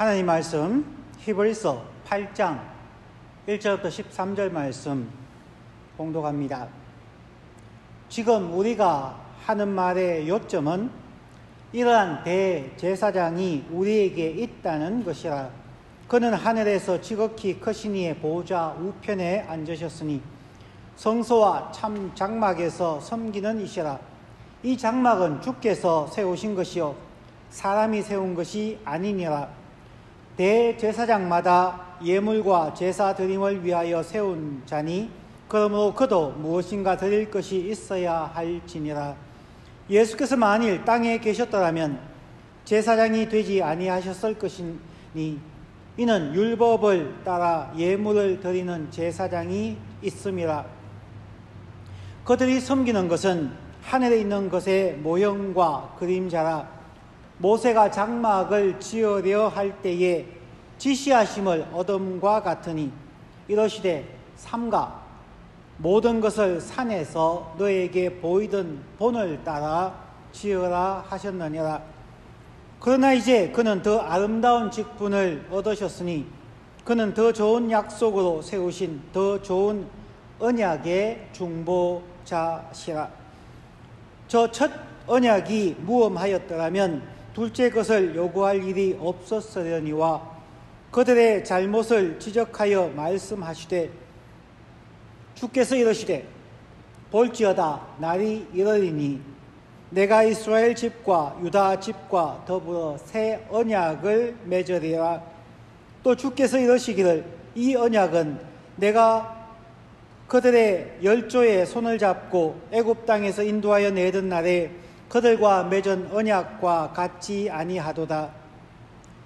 하나님 말씀 히브리서 8장 1절부터 13절 말씀 봉독합니다. 지금 우리가 하는 말의 요점은 이러한 대제사장이 우리에게 있다는 것이라. 그는 하늘에서 지극히 크신 이의 보좌 우편에 앉으셨으니 성소와 참 장막에서 섬기는 이시라. 이 장막은 주께서 세우신 것이요 사람이 세운 것이 아니니라. 대제사장마다 예물과 제사 드림을 위하여 세운 자니 그러므로 그도 무엇인가 드릴 것이 있어야 할지니라. 예수께서 만일 땅에 계셨더라면 제사장이 되지 아니하셨을 것이니 이는 율법을 따라 예물을 드리는 제사장이 있음이라. 그들이 섬기는 것은 하늘에 있는 것의 모형과 그림자라. 모세가 장막을 지으려 할 때에 지시하심을 얻음과 같으니 이러시되 삼가 모든 것을 산에서 너에게 보이던 본을 따라 지으라 하셨느니라. 그러나 이제 그는 더 아름다운 직분을 얻으셨으니 그는 더 좋은 약속으로 세우신 더 좋은 언약의 중보자시라. 저 첫 언약이 무엄하였더라면 둘째 것을 요구할 일이 없었으려니와 그들의 잘못을 지적하여 말씀하시되 주께서 이러시되 볼지어다 날이 이르리니 내가 이스라엘 집과 유다 집과 더불어 새 언약을 맺으리라. 또 주께서 이러시기를 이 언약은 내가 그들의 열조의 손을 잡고 애굽 땅에서 인도하여 내던 날에 그들과 맺은 언약과 같지 아니하도다.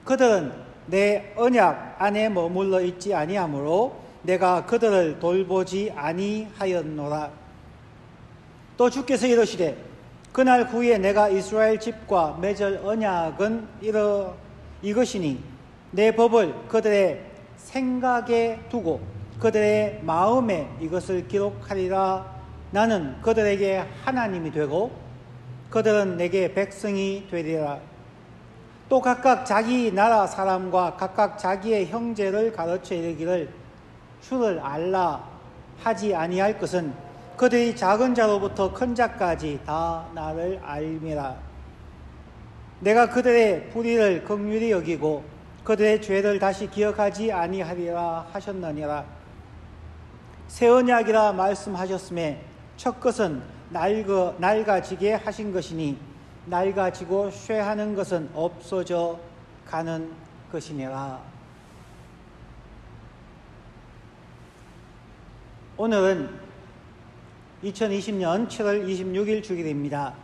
그들은 내 언약 안에 머물러 있지 아니하므로 내가 그들을 돌보지 아니하였노라. 또 주께서 이러시되 그날 후에 내가 이스라엘 집과 맺을 언약은 이것이니 내 법을 그들의 생각에 두고 그들의 마음에 이것을 기록하리라. 나는 그들에게 하나님이 되고 그들은 내게 백성이 되리라. 또 각각 자기 나라 사람과 각각 자기의 형제를 가르쳐 이르기를 주를 알라 하지 아니할 것은 그들이 작은 자로부터 큰 자까지 다 나를 알미라. 내가 그들의 불의를 긍휼히 여기고 그들의 죄를 다시 기억하지 아니하리라 하셨느니라. 새 언약이라 말씀하셨음에 첫 것은 낡아지게 하신 것이니 낡아지고 쇠하는 것은 없어져 가는 것이니라. 오늘은 2020년 7월 26일 주일입니다.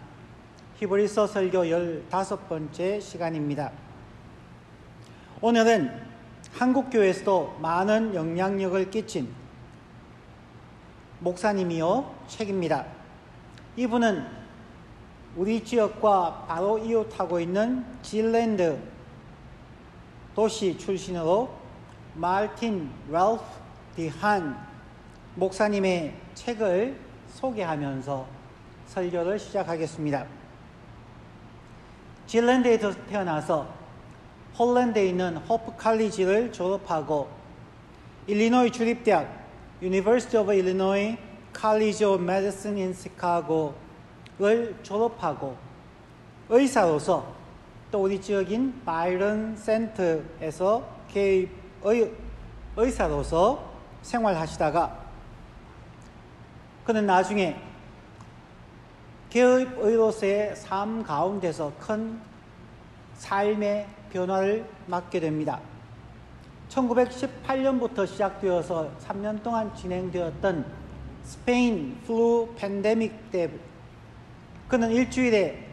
히브리서 설교 15번째 시간입니다. 오늘은 한국교회에서도 많은 영향력을 끼친 목사님이요 책입니다. 이분은 우리 지역과 바로 이웃하고 있는 질랜드 도시 출신으로 마르틴 랄프 디한 목사님의 책을 소개하면서 설교를 시작하겠습니다. 질랜드에서 태어나서 홀랜드에 있는 호프 칼리지를 졸업하고 일리노이 주립대학 University of Illinois College of Medicine in Chicago를 졸업하고 의사로서 또 우리 지역인 바이런 센터에서 의사로서 생활하시다가 그는 나중에 개업의로서의 삶 가운데서 큰 삶의 변화를 맞게 됩니다. 1918년부터 시작되어서 3년 동안 진행되었던 스페인 플루 팬데믹 때 그는 일주일에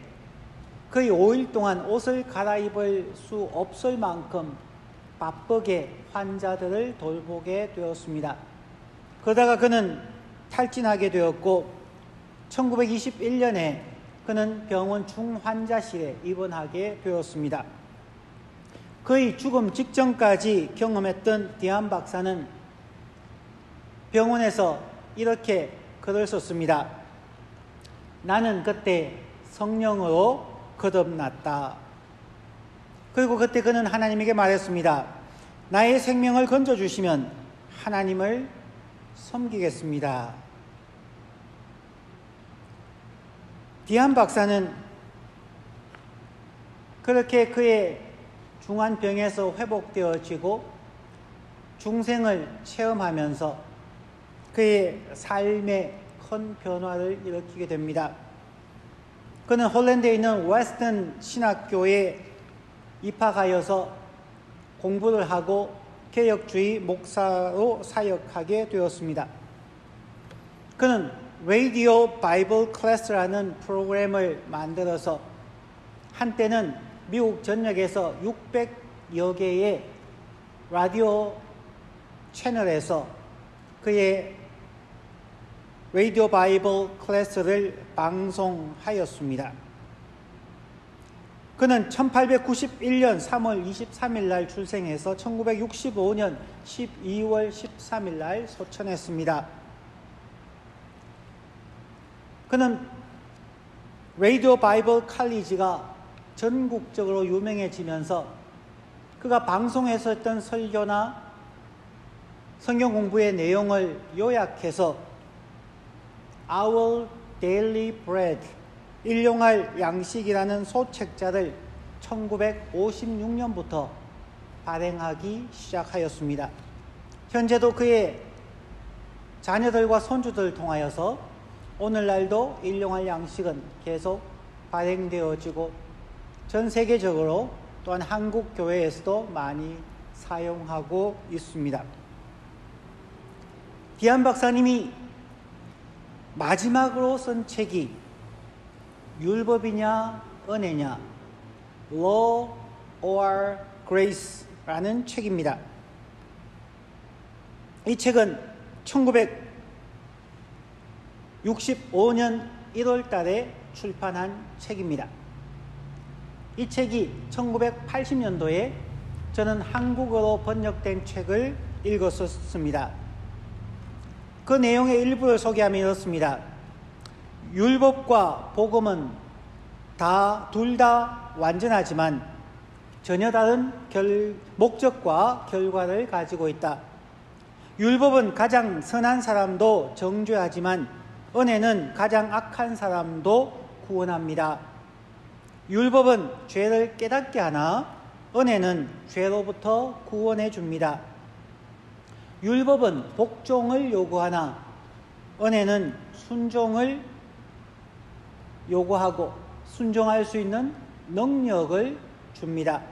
거의 5일 동안 옷을 갈아입을 수 없을 만큼 바쁘게 환자들을 돌보게 되었습니다. 그러다가 그는 탈진하게 되었고 1921년에 그는 병원 중환자실에 입원하게 되었습니다. 거의 죽음 직전까지 경험했던 디한 박사는 병원에서 이렇게 글을 썼습니다. 나는 그때 성령으로 거듭났다. 그리고 그때 그는 하나님에게 말했습니다. 나의 생명을 건져주시면 하나님을 섬기겠습니다. 디안 박사는 그렇게 그의 중한 병에서 회복되어지고 중생을 체험하면서 그의 삶에 큰 변화를 일으키게 됩니다. 그는 홀랜드에 있는 웨스턴 신학교에 입학하여서 공부를 하고 개혁주의 목사로 사역하게 되었습니다. 그는 라디오 바이블 클래스라는 프로그램을 만들어서 한때는 미국 전역에서 600여 개의 라디오 채널에서 그의 라디오 바이블 클래스를 방송하였습니다. 그는 1891년 3월 23일 날 출생해서 1965년 12월 13일 날 소천했습니다. 그는 라디오 바이블 칼리지가 전국적으로 유명해지면서 그가 방송에서 했던 설교나 성경 공부의 내용을 요약해서 Our Daily Bread, 일용할 양식이라는 소책자를 1956년부터 발행하기 시작하였습니다. 현재도 그의 자녀들과 손주들을 통하여서 오늘날도 일용할 양식은 계속 발행되어지고 전 세계적으로 또한 한국 교회에서도 많이 사용하고 있습니다. 디안 박사님이 마지막으로 쓴 책이 율법이냐 은혜냐, Law or Grace라는 책입니다. 이 책은 1965년 1월 달에 출판한 책입니다. 이 책이 1980년도에 저는 한국어로 번역된 책을 읽었었습니다. 그 내용의 일부를 소개하면 이렇습니다. 율법과 복음은 둘 다 완전하지만 전혀 다른 목적과 결과를 가지고 있다. 율법은 가장 선한 사람도 정죄하지만 은혜는 가장 악한 사람도 구원합니다. 율법은 죄를 깨닫게 하나 은혜는 죄로부터 구원해 줍니다. 율법은 복종을 요구하나 은혜는 순종을 요구하고 순종할 수 있는 능력을 줍니다.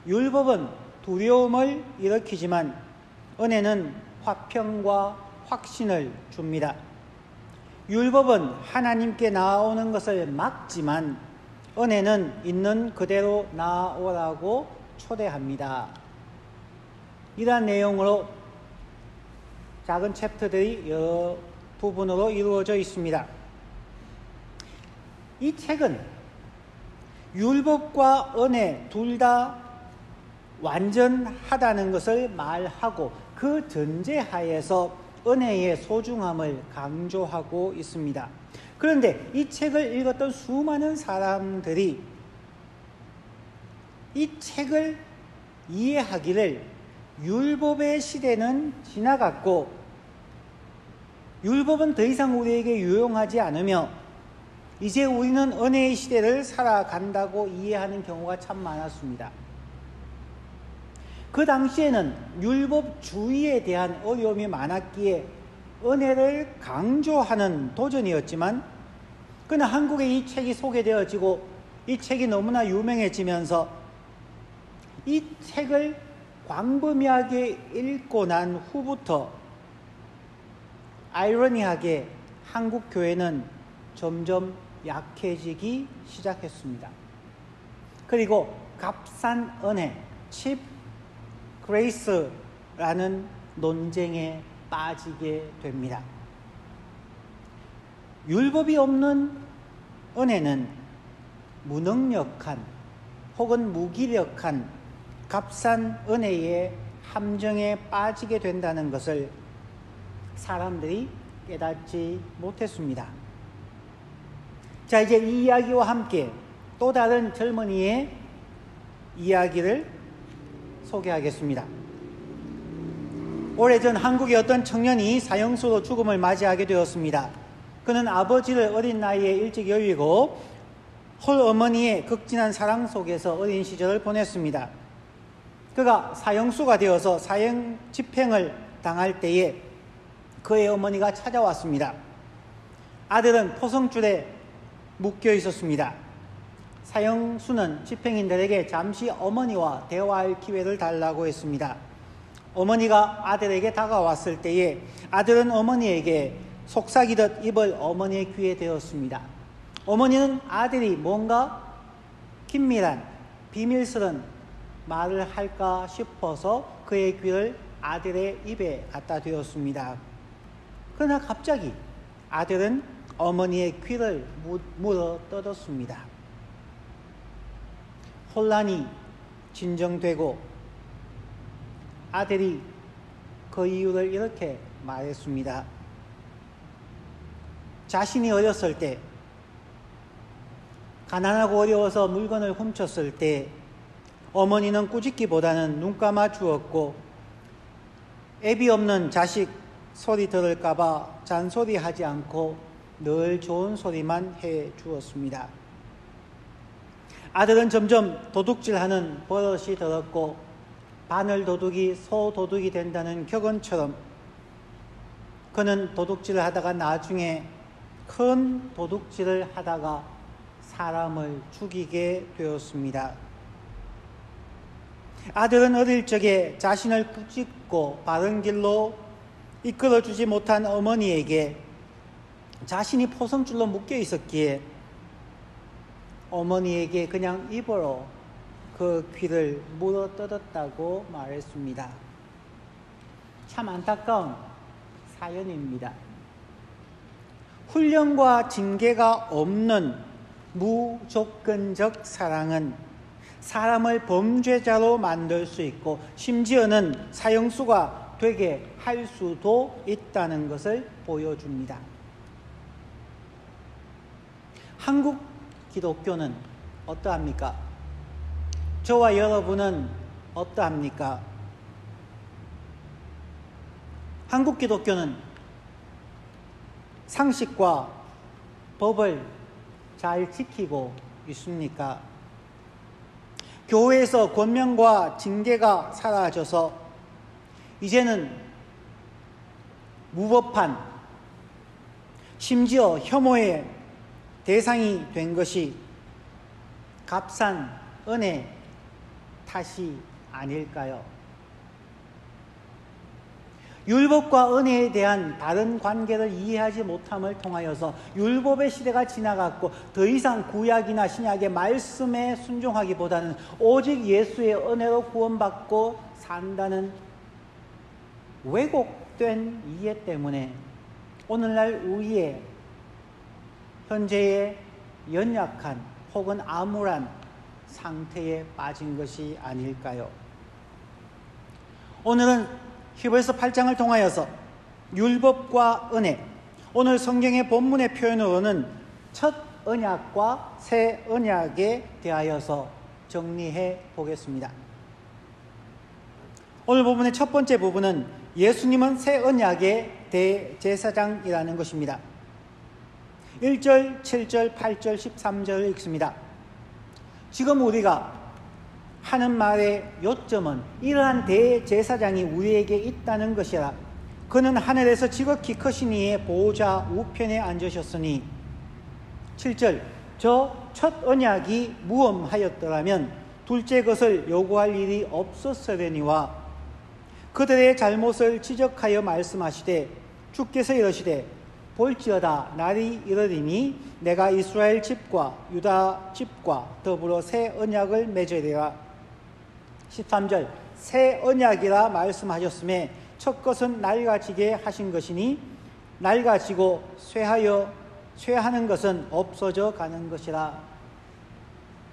율법은 두려움을 일으키지만 은혜는 화평과 확신을 줍니다. 율법은 하나님께 나아오는 것을 막지만 은혜는 있는 그대로 나아오라고 초대합니다. 이러한 내용으로 작은 챕터들이 여러 부분으로 이루어져 있습니다. 이 책은 율법과 은혜 둘 다 완전하다는 것을 말하고 그 전제하에서 은혜의 소중함을 강조하고 있습니다. 그런데 이 책을 읽었던 수많은 사람들이 이 책을 이해하기를 율법의 시대는 지나갔고 율법은 더 이상 우리에게 유용하지 않으며 이제 우리는 은혜의 시대를 살아간다고 이해하는 경우가 참 많았습니다. 그 당시에는 율법주의에 대한 어려움이 많았기에 은혜를 강조하는 도전이었지만 그러나 한국에 이 책이 소개되어지고 이 책이 너무나 유명해지면서 이 책을 광범위하게 읽고 난 후부터 아이러니하게 한국 교회는 점점 약해지기 시작했습니다. 그리고 값싼 은혜, 칩 그레이스라는 논쟁에 빠지게 됩니다. 율법이 없는 은혜는 무능력한 혹은 무기력한 값싼 은혜의 함정에 빠지게 된다는 것을 사람들이 깨닫지 못했습니다. 자, 이제 이 이야기와 함께 또 다른 젊은이의 이야기를 소개하겠습니다. 오래전 한국의 어떤 청년이 사형수로 죽음을 맞이하게 되었습니다. 그는 아버지를 어린 나이에 일찍 여의고 홀어머니의 극진한 사랑 속에서 어린 시절을 보냈습니다. 그가 사형수가 되어서 사형 집행을 당할 때에 그의 어머니가 찾아왔습니다. 아들은 포성줄에 묶여 있었습니다. 사형수는 집행인들에게 잠시 어머니와 대화할 기회를 달라고 했습니다. 어머니가 아들에게 다가왔을 때에 아들은 어머니에게 속삭이듯 입을 어머니의 귀에 대었습니다. 어머니는 아들이 뭔가 긴밀한 비밀스런 말을 할까 싶어서 그의 귀를 아들의 입에 갖다 대었습니다. 그러나 갑자기 아들은 어머니의 귀를 물어 뜯었습니다. 혼란이 진정되고 아들이 그 이유를 이렇게 말했습니다. 자신이 어렸을 때 가난하고 어려워서 물건을 훔쳤을 때 어머니는 꾸짖기보다는 눈 감아 주었고 애비 없는 자식 소리 들을까봐 잔소리하지 않고 늘 좋은 소리만 해 주었습니다. 아들은 점점 도둑질하는 버릇이 들었고 바늘 도둑이 소 도둑이 된다는 격언처럼 그는 도둑질을 하다가 나중에 큰 도둑질을 하다가 사람을 죽이게 되었습니다. 아들은 어릴 적에 자신을 꾸짖고 바른 길로 이끌어주지 못한 어머니에게 자신이 포성줄로 묶여 있었기에 어머니에게 그냥 입으로 그 귀를 물어 뜯었다고 말했습니다. 참 안타까운 사연입니다. 훈련과 징계가 없는 무조건적 사랑은 사람을 범죄자로 만들 수 있고 심지어는 사형수가 되게 할 수도 있다는 것을 보여줍니다. 한국 기독교는 어떠합니까? 저와 여러분은 어떠합니까? 한국 기독교는 상식과 법을 잘 지키고 있습니까? 교회에서 권면과 징계가 사라져서 이제는 무법한 심지어 혐오의 대상이 된 것이 값싼 은혜 탓이 아닐까요? 율법과 은혜에 대한 다른 관계를 이해하지 못함을 통하여서 율법의 시대가 지나갔고 더 이상 구약이나 신약의 말씀에 순종하기보다는 오직 예수의 은혜로 구원받고 산다는 왜곡된 이해 때문에 오늘날 우리의 현재의 연약한 혹은 암울한 상태에 빠진 것이 아닐까요? 오늘은 히브리서 8장을 통하여서 율법과 은혜, 오늘 성경의 본문의 표현으로는 첫 언약과 새 언약에 대하여서 정리해 보겠습니다. 오늘 본문의 첫 번째 부분은 예수님은 새 언약의 대제사장이라는 것입니다. 1절, 7절, 8절, 13절을 읽습니다. 지금 우리가 하는 말의 요점은 이러한 대제사장이 우리에게 있다는 것이라. 그는 하늘에서 지극히 크신 이의 보호자 우편에 앉으셨으니 7절 저 첫 언약이 무엄하였더라면 둘째 것을 요구할 일이 없었으려니와 그들의 잘못을 지적하여 말씀하시되 주께서 이러시되 볼지어다 날이 이르리니 내가 이스라엘 집과 유다 집과 더불어 새 언약을 맺으리라. 13절 새 언약이라 말씀하셨음에 첫 것은 낡아지게 하신 것이니 낡아지고 쇠하는 것은 없어져 가는 것이라.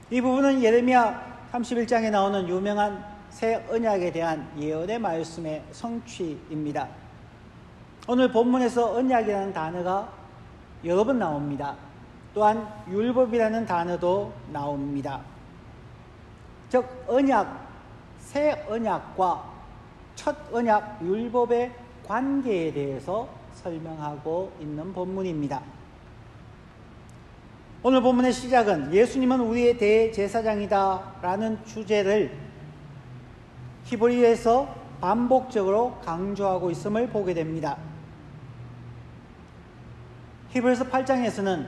이 부분은 예레미야 31장에 나오는 유명한 새 언약에 대한 예언의 말씀의 성취입니다. 오늘 본문에서 언약이라는 단어가 여러 번 나옵니다. 또한 율법이라는 단어도 나옵니다. 즉 언약, 새 언약과 첫 언약 율법의 관계에 대해서 설명하고 있는 본문입니다. 오늘 본문의 시작은 예수님은 우리의 대제사장이다 라는 주제를 히브리어에서 반복적으로 강조하고 있음을 보게 됩니다. 히브리서 8장에서는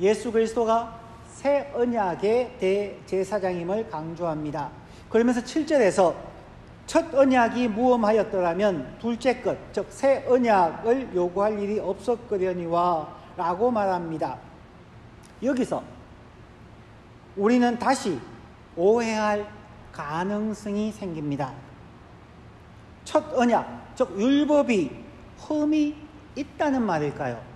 예수 그리스도가 새 언약의 대제사장임을 강조합니다. 그러면서 7절에서 첫 언약이 무엄하였더라면 둘째 것, 즉 새 언약을 요구할 일이 없었거려니와 라고 말합니다. 여기서 우리는 다시 오해할 가능성이 생깁니다. 첫 언약, 즉 율법이 흠이 있다는 말일까요?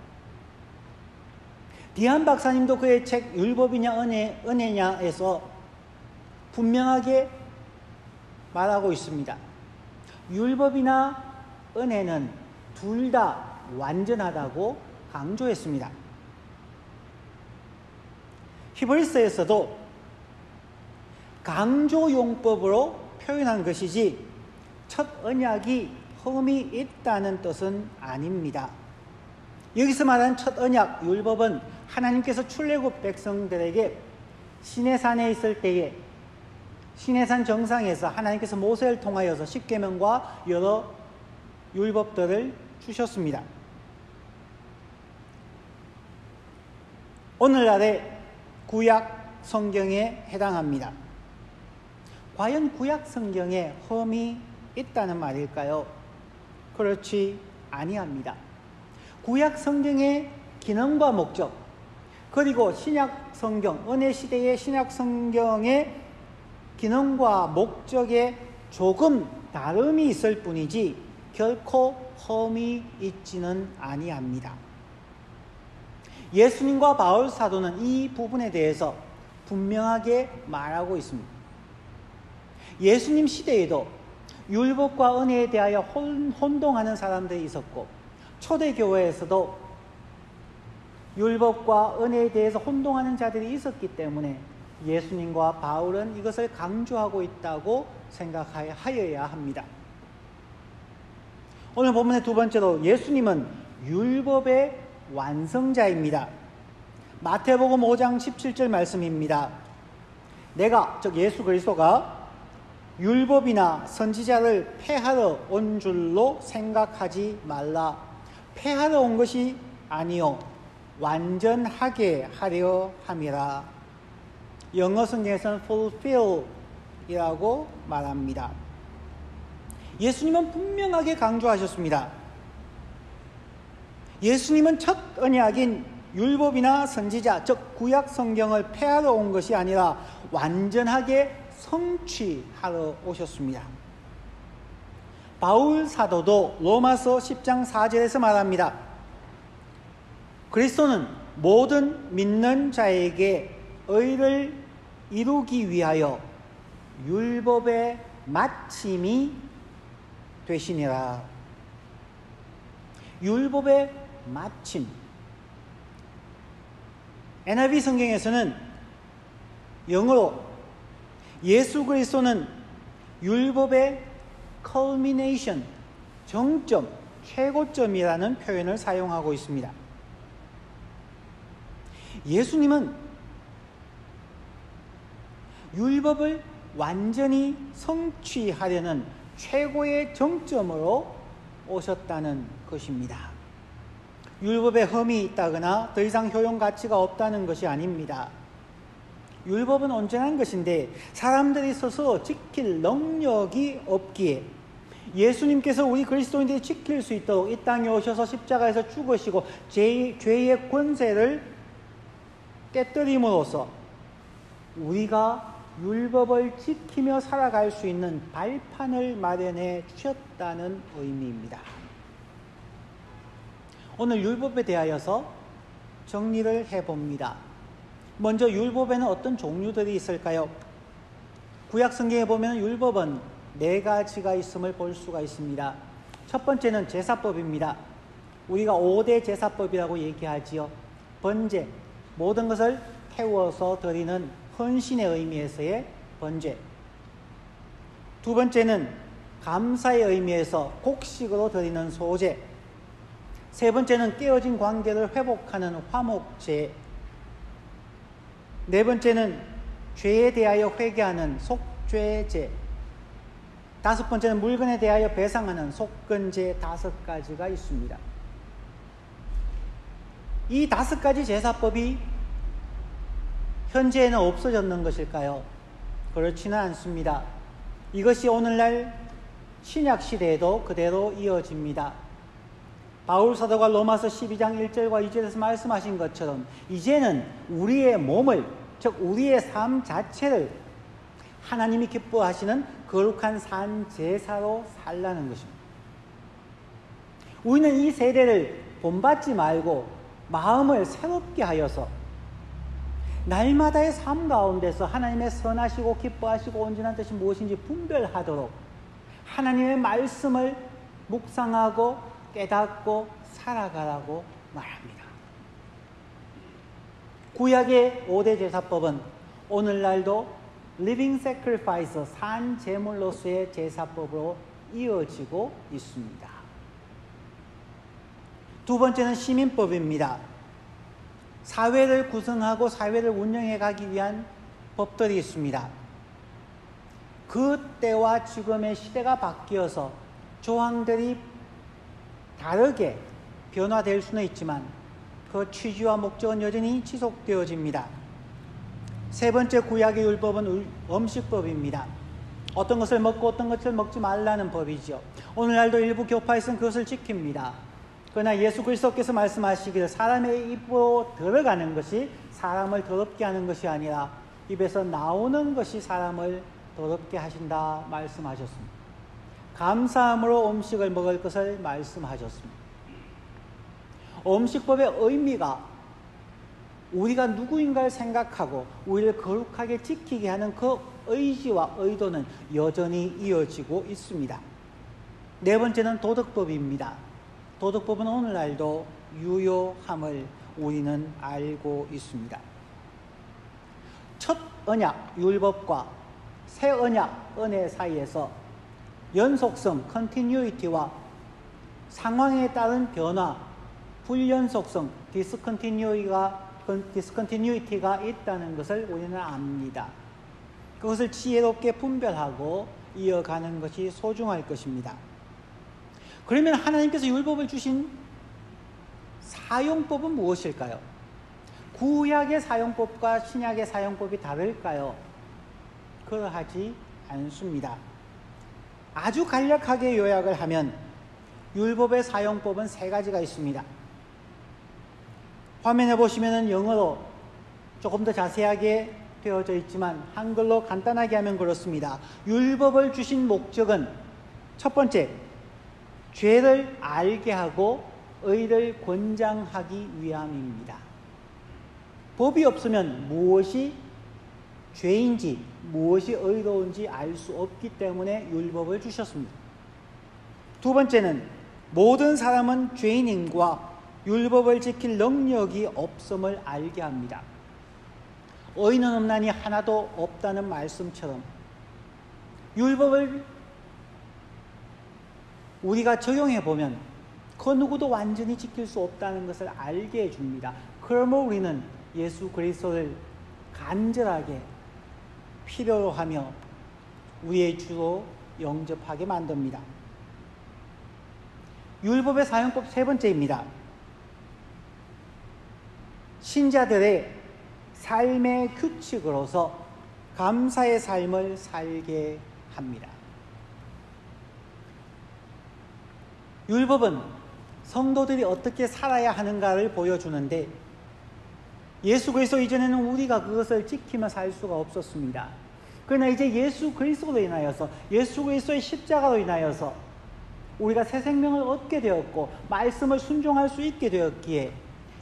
디안 박사님도 그의 책 율법이냐 은혜냐에서 분명하게 말하고 있습니다. 율법이나 은혜는 둘 다 완전하다고 강조했습니다. 히브리서에서도 강조용법으로 표현한 것이지 첫 언약이 흠이 있다는 뜻은 아닙니다. 여기서 말하는 첫 언약 율법은 하나님께서 출애굽 백성들에게 시내산에 있을 때에 시내산 정상에서 하나님께서 모세를 통하여서 십계명과 여러 율법들을 주셨습니다. 오늘날의 구약 성경에 해당합니다. 과연 구약 성경에 흠이 있다는 말일까요? 그렇지 아니합니다. 구약 성경의 기능과 목적, 그리고 신약 성경, 은혜 시대의 신약 성경의 기능과 목적에 조금 다름이 있을 뿐이지 결코 흠이 있지는 아니합니다. 예수님과 바울 사도는 이 부분에 대해서 분명하게 말하고 있습니다. 예수님 시대에도 율법과 은혜에 대하여 혼동하는 사람들이 있었고 초대교회에서도 율법과 은혜에 대해서 혼동하는 자들이 있었기 때문에 예수님과 바울은 이것을 강조하고 있다고 생각하여야 합니다. 오늘 본문의 두 번째로 예수님은 율법의 완성자입니다. 마태복음 5장 17절 말씀입니다. 내가, 즉 예수 그리스도가 율법이나 선지자를 폐하러 온 줄로 생각하지 말라. 폐하러 온 것이 아니요 완전하게 하려 함이라. 영어 성경에서는 fulfill 이라고 말합니다. 예수님은 분명하게 강조하셨습니다. 예수님은 첫 언약인 율법이나 선지자, 즉 구약 성경을 폐하러 온 것이 아니라 완전하게 성취하러 오셨습니다. 바울 사도도 로마서 10장 4절에서 말합니다. 그리스도는 모든 믿는 자에게 의를 이루기 위하여 율법의 마침이 되시니라. 율법의 마침. NIV 성경에서는 영어로 예수 그리스도는 율법의 culmination, 정점, 최고점이라는 표현을 사용하고 있습니다. 예수님은 율법을 완전히 성취하려는 최고의 정점으로 오셨다는 것입니다. 율법에 흠이 있다거나 더 이상 효용 가치가 없다는 것이 아닙니다. 율법은 온전한 것인데 사람들이 스스로 지킬 능력이 없기에 예수님께서 우리 그리스도인들이 지킬 수 있도록 이 땅에 오셔서 십자가에서 죽으시고 죄의 권세를 깨뜨림으로써 우리가 율법을 지키며 살아갈 수 있는 발판을 마련해 주셨다는 의미입니다. 오늘 율법에 대하여서 정리를 해봅니다. 먼저 율법에는 어떤 종류들이 있을까요? 구약 성경에 보면 율법은 4가지가 있음을 볼 수가 있습니다. 첫 번째는 제사법입니다. 우리가 5대 제사법이라고 얘기하지요. 번제, 모든 것을 태워서 드리는 헌신의 의미에서의 번제. 두 번째는 감사의 의미에서 곡식으로 드리는 소제. 세 번째는 깨어진 관계를 회복하는 화목제. 네 번째는 죄에 대하여 회개하는 속죄제. 다섯 번째는 물건에 대하여 배상하는 속건제. 5가지가 있습니다. 이 5가지 제사법이 현재에는 없어졌는 것일까요? 그렇지는 않습니다. 이것이 오늘날 신약 시대에도 그대로 이어집니다. 바울 사도가 로마서 12장 1절과 2절에서 말씀하신 것처럼 이제는 우리의 몸을, 즉 우리의 삶 자체를 하나님이 기뻐하시는 거룩한 산 제사로 살라는 것입니다. 우리는 이 세대를 본받지 말고 마음을 새롭게 하여서 날마다의 삶 가운데서 하나님의 선하시고 기뻐하시고 온전한 뜻이 무엇인지 분별하도록 하나님의 말씀을 묵상하고 깨닫고 살아가라고 말합니다. 구약의 5대 제사법은 오늘날도 living sacrifice, 산 제물로서의 제사법으로 이어지고 있습니다. 두 번째는 시민법입니다. 사회를 구성하고 사회를 운영해 가기 위한 법들이 있습니다. 그 때와 지금의 시대가 바뀌어서 조항들이 다르게 변화될 수는 있지만 그 취지와 목적은 여전히 지속되어집니다. 세 번째 구약의 율법은 음식법입니다. 어떤 것을 먹고 어떤 것을 먹지 말라는 법이죠. 오늘날도 일부 교파에서는 그것을 지킵니다. 그러나 예수 그리스도께서 말씀하시기를 사람의 입으로 들어가는 것이 사람을 더럽게 하는 것이 아니라 입에서 나오는 것이 사람을 더럽게 하신다 말씀하셨습니다. 감사함으로 음식을 먹을 것을 말씀하셨습니다. 음식법의 의미가 우리가 누구인가를 생각하고 우리를 거룩하게 지키게 하는 그 의지와 의도는 여전히 이어지고 있습니다. 네 번째는 도덕법입니다. 도덕법은 오늘날도 유효함을 우리는 알고 있습니다. 첫 언약 율법과 새 언약 은혜 사이에서 연속성 continuity와 상황에 따른 변화 불연속성 discontinuity가 있다는 것을 우리는 압니다. 그것을 지혜롭게 분별하고 이어가는 것이 소중할 것입니다. 그러면 하나님께서 율법을 주신 사용법은 무엇일까요? 구약의 사용법과 신약의 사용법이 다를까요? 그러하지 않습니다. 아주 간략하게 요약을 하면 율법의 사용법은 3가지가 있습니다. 화면에 보시면 영어로 조금 더 자세하게 되어져 있지만 한글로 간단하게 하면 그렇습니다. 율법을 주신 목적은 첫 번째, 죄를 알게 하고 의를 권장하기 위함입니다. 법이 없으면 무엇이 죄인지 무엇이 의로운지 알 수 없기 때문에 율법을 주셨습니다. 두 번째는 모든 사람은 죄인임과 율법을 지킬 능력이 없음을 알게 합니다. 의인은 없나니 하나도 없다는 말씀처럼 율법을 우리가 적용해 보면 그 누구도 완전히 지킬 수 없다는 것을 알게 해줍니다. 그러므로 우리는 예수 그리스도를 간절하게 필요로 하며 우리의 주로 영접하게 만듭니다. 율법의 사용법 3번째입니다. 신자들의 삶의 규칙으로서 감사의 삶을 살게 합니다. 율법은 성도들이 어떻게 살아야 하는가를 보여주는데 예수 그리스도 이전에는 우리가 그것을 지키며 살 수가 없었습니다. 그러나 이제 예수 그리스도로 인하여서 예수 그리스도의 십자가로 인하여서 우리가 새 생명을 얻게 되었고 말씀을 순종할 수 있게 되었기에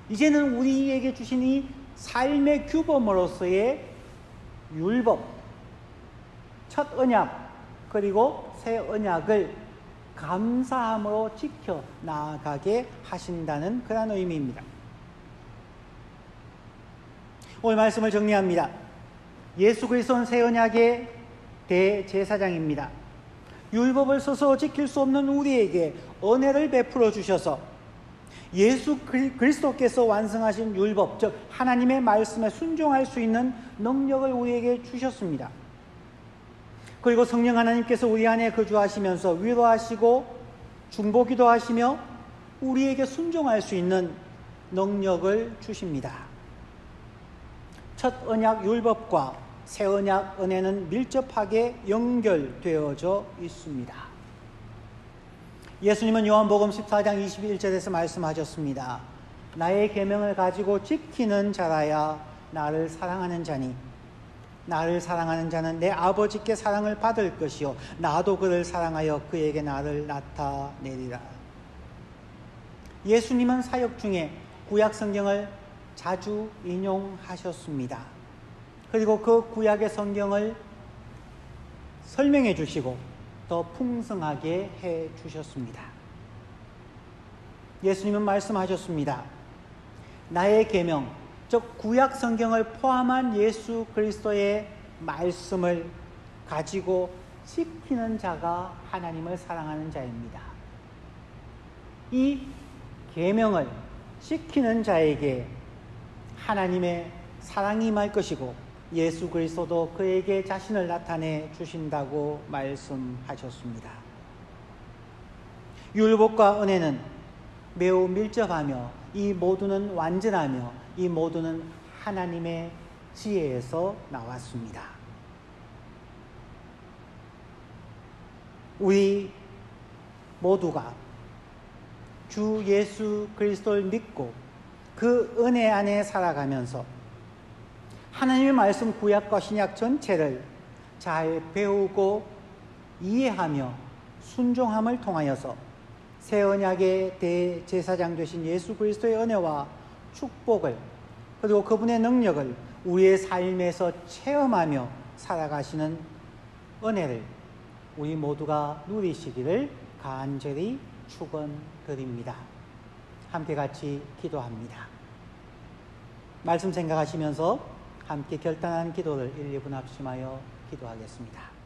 이제는 우리에게 주신 이 삶의 규범으로서의 율법, 첫 언약 그리고 새 언약을 감사함으로 지켜 나아가게 하신다는 그런 의미입니다. 오늘 말씀을 정리합니다. 예수 그리스도는 새 언약의 대제사장입니다. 율법을 스스로 지킬 수 없는 우리에게 은혜를 베풀어 주셔서 예수 그리스도께서 완성하신 율법, 즉 하나님의 말씀에 순종할 수 있는 능력을 우리에게 주셨습니다. 그리고 성령 하나님께서 우리 안에 거주하시면서 위로하시고 중보기도 하시며 우리에게 순종할 수 있는 능력을 주십니다. 첫 언약 율법과 새 언약 은혜는 밀접하게 연결되어져 있습니다. 예수님은 요한복음 14장 21절에서 말씀하셨습니다. 나의 계명을 가지고 지키는 자라야 나를 사랑하는 자니 나를 사랑하는 자는 내 아버지께 사랑을 받을 것이요 나도 그를 사랑하여 그에게 나를 나타내리라. 예수님은 사역 중에 구약 성경을 자주 인용하셨습니다. 그리고 그 구약의 성경을 설명해 주시고 더 풍성하게 해 주셨습니다. 예수님은 말씀하셨습니다. 나의 계명, 즉 구약 성경을 포함한 예수 그리스도의 말씀을 가지고 지키는 자가 하나님을 사랑하는 자입니다. 이 계명을 지키는 자에게 하나님의 사랑이 임할 것이고 예수 그리스도도 그에게 자신을 나타내 주신다고 말씀하셨습니다. 율법과 은혜는 매우 밀접하며 이 모두는 완전하며 이 모두는 하나님의 지혜에서 나왔습니다. 우리 모두가 주 예수 그리스도를 믿고 그 은혜 안에 살아가면서 하나님의 말씀 구약과 신약 전체를 잘 배우고 이해하며 순종함을 통하여서 새 언약의 대제사장 되신 예수 그리스도의 은혜와 축복을 그리고 그분의 능력을 우리의 삶에서 체험하며 살아가시는 은혜를 우리 모두가 누리시기를 간절히 축원드립니다. 함께 같이 기도합니다. 말씀 생각하시면서 함께 결단한 기도를 1, 2분 합심하여 기도하겠습니다.